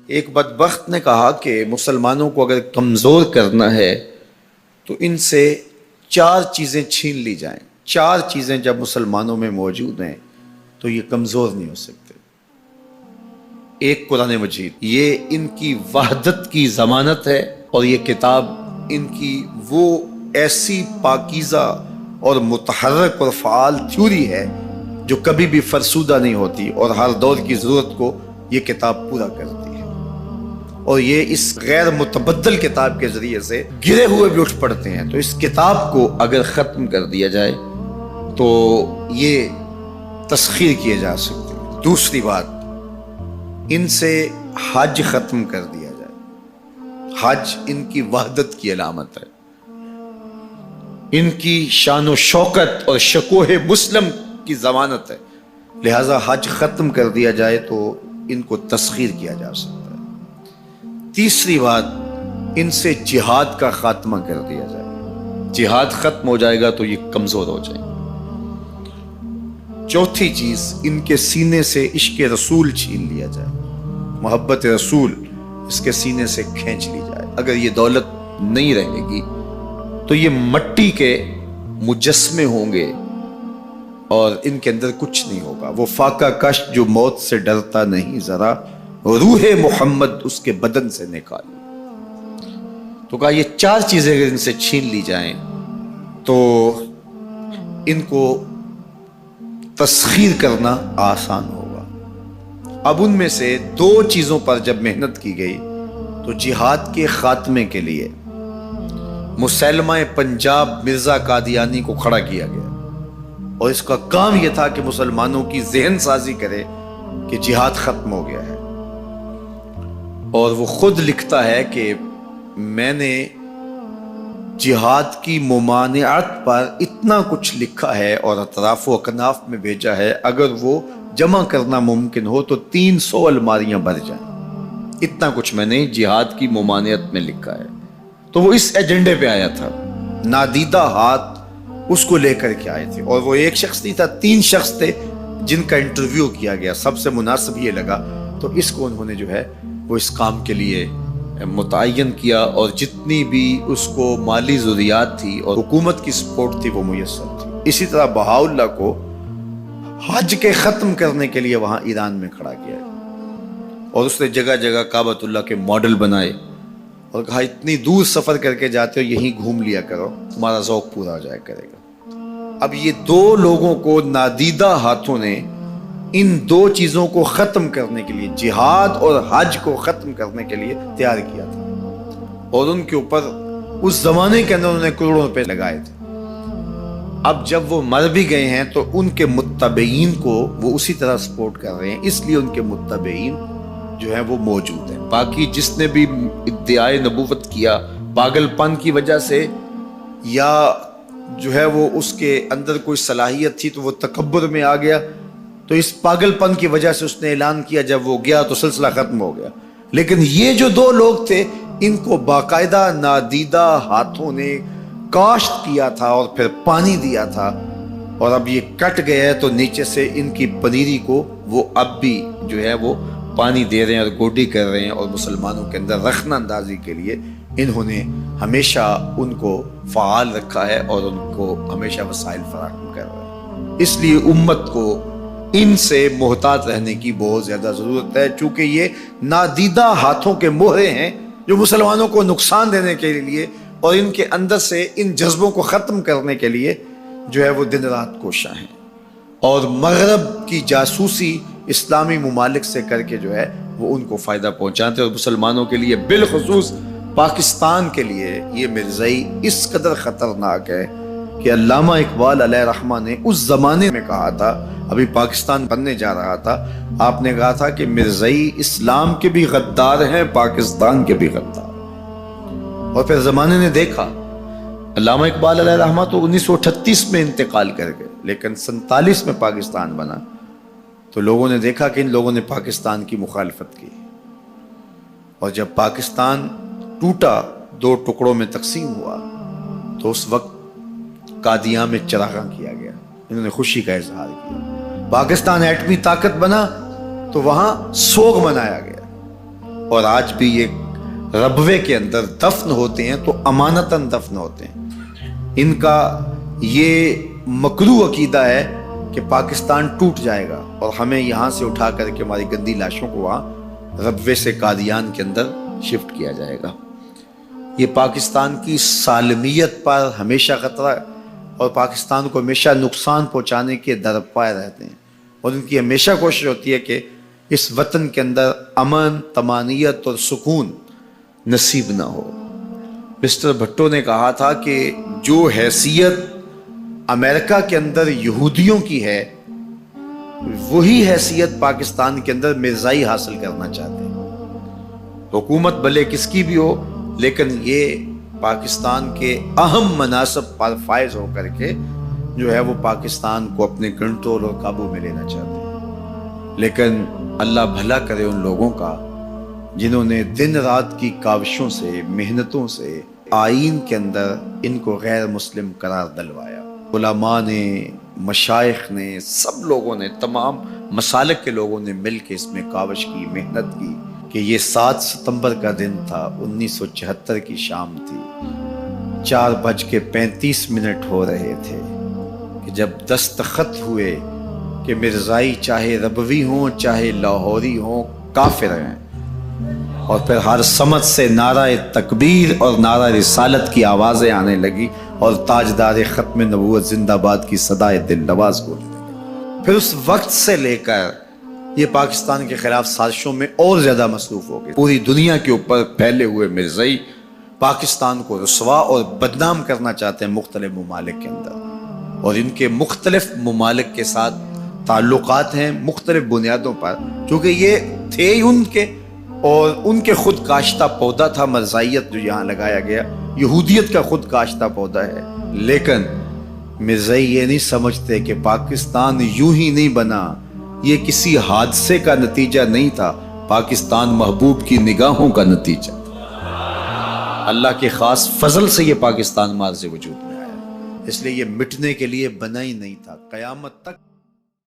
ایک بدبخت نے کہا کہ مسلمانوں کو اگر کمزور کرنا ہے تو ان سے 4 چیزیں چھین لی جائیں. 4 چیزیں جب مسلمانوں میں موجود ہیں تو یہ کمزور نہیں ہو سکتے. ایک قرآن مجید، یہ ان کی وحدت کی ضمانت ہے، اور یہ کتاب ان کی وہ ایسی پاکیزہ اور متحرک اور فعال تھیوری ہے جو کبھی بھی فرسودہ نہیں ہوتی، اور ہر دور کی ضرورت کو یہ کتاب پورا کرتی ہے. اور یہ اس غیر متبدل کتاب کے ذریعے سے گرے ہوئے بھی اٹھ پڑتے ہیں. تو اس کتاب کو اگر ختم کر دیا جائے تو یہ تسخیر کیے جا سکتے ہیں. دوسری بات، ان سے حج ختم کر دیا جائے. حج ان کی وحدت کی علامت ہے، ان کی شان و شوکت اور شکوہ مسلم کی ضمانت ہے. لہذا حج ختم کر دیا جائے تو ان کو تسخیر کیا جا سکتا ہے. تیسری بات، ان سے جہاد کا خاتمہ کر دیا جائے. جہاد ختم ہو جائے گا تو یہ کمزور ہو جائیں. چوتھی چیز، ان کے سینے سے عشق رسول چھین لیا جائے. محبت رسول اس کے سینے سے کھینچ لی جائے. اگر یہ دولت نہیں رہے گی تو یہ مٹی کے مجسمے ہوں گے اور ان کے اندر کچھ نہیں ہوگا. وہ فاقہ کش جو موت سے ڈرتا نہیں ذرا، روح محمد اس کے بدن سے نکال. تو کہا یہ 4 چیزیں اگر ان سے چھین لی جائیں تو ان کو تسخیر کرنا آسان ہوگا. اب ان میں سے 2 چیزوں پر جب محنت کی گئی تو جہاد کے خاتمے کے لیے مسلمہ پنجاب مرزا قادیانی کو کھڑا کیا گیا، اور اس کا کام یہ تھا کہ مسلمانوں کی ذہن سازی کرے کہ جہاد ختم ہو گیا ہے. اور وہ خود لکھتا ہے کہ میں نے جہاد کی ممانعت پر اتنا کچھ لکھا ہے اور اطراف و اکناف میں بھیجا ہے، اگر وہ جمع کرنا ممکن ہو تو 300 الماریاں بھر جائیں. اتنا کچھ میں نے جہاد کی ممانعت میں لکھا ہے. تو وہ اس ایجنڈے پہ آیا تھا. نادیدہ ہاتھ اس کو لے کر کے آئے تھے، اور وہ ایک شخص نہیں تھا، 3 شخص تھے جن کا انٹرویو کیا گیا. سب سے مناسب یہ لگا تو اس کو انہوں نے جو ہے وہ اس کام کے لیے متعین کیا، اور جتنی بھی اس کو مالی ضروریات تھی اور حکومت کی سپورٹ تھی وہ میسر تھی. اسی طرح بہاءاللہ کو حج کے ختم کرنے کے لیے وہاں ایران میں کھڑا کیا، اور اس نے جگہ جگہ کعبۃ اللہ کے ماڈل بنائے اور کہا اتنی دور سفر کر کے جاتے ہو، یہیں گھوم لیا کرو، تمہارا ذوق پورا ہو جایا کرے گا. اب یہ 2 لوگوں کو نادیدہ ہاتھوں نے ان 2 چیزوں کو ختم کرنے کے لیے، جہاد اور حج کو ختم کرنے کے لیے تیار کیا تھا، اور ان کے اوپر اس زمانے کے اندر انہوں نے کروڑوں روپے لگائے تھے. اب جب وہ مر بھی گئے ہیں تو ان کے متبعین کو وہ اسی طرح سپورٹ کر رہے ہیں، اس لیے ان کے متبعین جو ہیں وہ موجود ہیں. باقی جس نے بھی ادعائے نبوت کیا پاگل پن کی وجہ سے، یا جو ہے وہ اس کے اندر کوئی صلاحیت تھی تو وہ تکبر میں آ گیا، تو اس پاگل پن کی وجہ سے اس نے اعلان کیا، جب وہ گیا تو سلسلہ ختم ہو گیا. لیکن یہ جو 2 لوگ تھے ان کو باقاعدہ نادیدہ ہاتھوں نے کاشت کیا تھا اور پھر پانی دیا تھا، اور ب یہ کٹ گیا ہے تو نیچے سے ان کی پنیری کو وہ اب بھی جو ہے وہ پانی دے رہے ہیں اور گوڈی کر رہے ہیں، اور مسلمانوں کے اندر رخنہ اندازی کے لیے انہوں نے ہمیشہ ان کو فعال رکھا ہے اور ان کو ہمیشہ وسائل فراہم کر رہے ہیں. اس لیے امت کو ان سے محتاط رہنے کی بہت زیادہ ضرورت ہے، چونکہ یہ نادیدہ ہاتھوں کے مہرے ہیں جو مسلمانوں کو نقصان دینے کے لیے اور ان کے اندر سے ان جذبوں کو ختم کرنے کے لیے جو ہے وہ دن رات کوشاں ہیں، اور مغرب کی جاسوسی اسلامی ممالک سے کر کے جو ہے وہ ان کو فائدہ پہنچاتے ہیں. اور مسلمانوں کے لیے بالخصوص پاکستان کے لیے یہ مرزائی اس قدر خطرناک ہے کہ علامہ اقبال علیہ رحمہ نے اس زمانے میں کہا تھا، ابھی پاکستان بننے جا رہا تھا، آپ نے کہا تھا کہ مرزائی اسلام کے بھی غدار ہیں، پاکستان کے بھی غدار. اور پھر زمانے نے دیکھا، علامہ اقبال علیہ رحمہ تو 1938 میں انتقال کر گئے، لیکن 47 میں پاکستان بنا، تو لوگوں نے دیکھا کہ ان لوگوں نے پاکستان کی مخالفت کی. اور جب پاکستان ٹوٹا، 2 ٹکڑوں میں تقسیم ہوا، تو اس وقت قادیاں میں چراغاں کیا گیا، انہوں نے خوشی کا اظہار کیا. پاکستان ایٹمی طاقت بنا تو وہاں سوگ منایا گیا. اور آج بھی یہ ربوے کے اندر دفن ہوتے ہیں تو امانتاً دفن ہوتے ہیں۔ ان کا یہ مکروہ عقیدہ ہے کہ پاکستان ٹوٹ جائے گا اور ہمیں یہاں سے اٹھا کر کے ہماری گندی لاشوں کو وہاں ربوے سے قادیان کے اندر شفٹ کیا جائے گا۔ یہ پاکستان کی سالمیت پر ہمیشہ خطرہ ہے اور پاکستان کو ہمیشہ نقصان پہنچانے کے درپائے رہتے ہیں، اور ان کی ہمیشہ کوشش ہوتی ہے کہ اس وطن کے اندر امن، طمانینت اور سکون نصیب نہ ہو۔ مسٹر بھٹو نے کہا تھا کہ جو حیثیت امریکہ کے اندر یہودیوں کی ہے وہی حیثیت پاکستان کے اندر مرزائی حاصل کرنا چاہتے ہیں۔ حکومت بھلے کس کی بھی ہو، لیکن یہ پاکستان کے اہم مناصب پر فائز ہو کر کے جو ہے وہ پاکستان کو اپنے کنٹرول اور قابو میں لینا چاہتے ہیں۔ لیکن اللہ بھلا کرے ان لوگوں کا جنہوں نے دن رات کی کاوشوں سے، محنتوں سے آئین کے اندر ان کو غیر مسلم قرار دلوایا۔ علماء نے، مشائخ نے، سب لوگوں نے، تمام مسالک کے لوگوں نے مل کے اس میں کاوش کی، محنت کی کہ یہ 7 ستمبر کا دن تھا، 1974 کی شام تھی، 4:35 ہو رہے تھے کہ جب دستخط ہوئے کہ مرزائی چاہے ربوی ہوں چاہے لاہوری ہوں کافر ہیں، اور پھر ہر سمت سے نعرہ تکبیر اور نعرہ رسالت کی آوازیں آنے لگی اور تاجدار ختم نبوت زندہ باد کی صدائے دل نواز گونجنے لگی۔ پھر اس وقت سے لے کر یہ پاکستان کے خلاف سازشوں میں اور زیادہ مصروف ہو گئے۔ پوری دنیا کے اوپر پھیلے ہوئے مرزائی پاکستان کو رسوا اور بدنام کرنا چاہتے ہیں مختلف ممالک کے اندر، اور ان کے مختلف ممالک کے ساتھ تعلقات ہیں مختلف بنیادوں پر، چونکہ یہ تھے ان کے، اور ان کے خود کاشتہ پودا تھا مرزائیت جو یہاں لگایا گیا، یہودیت کا خود کاشتہ پودا ہے۔ لیکن مرزائی یہ نہیں سمجھتے کہ پاکستان یوں ہی نہیں بنا، یہ کسی حادثے کا نتیجہ نہیں تھا، پاکستان محبوب کی نگاہوں کا نتیجہ تھا۔ اللہ کے خاص فضل سے یہ پاکستان مارز وجود میں آیا، اس لیے یہ مٹنے کے لیے بنا ہی نہیں تھا، قیامت تک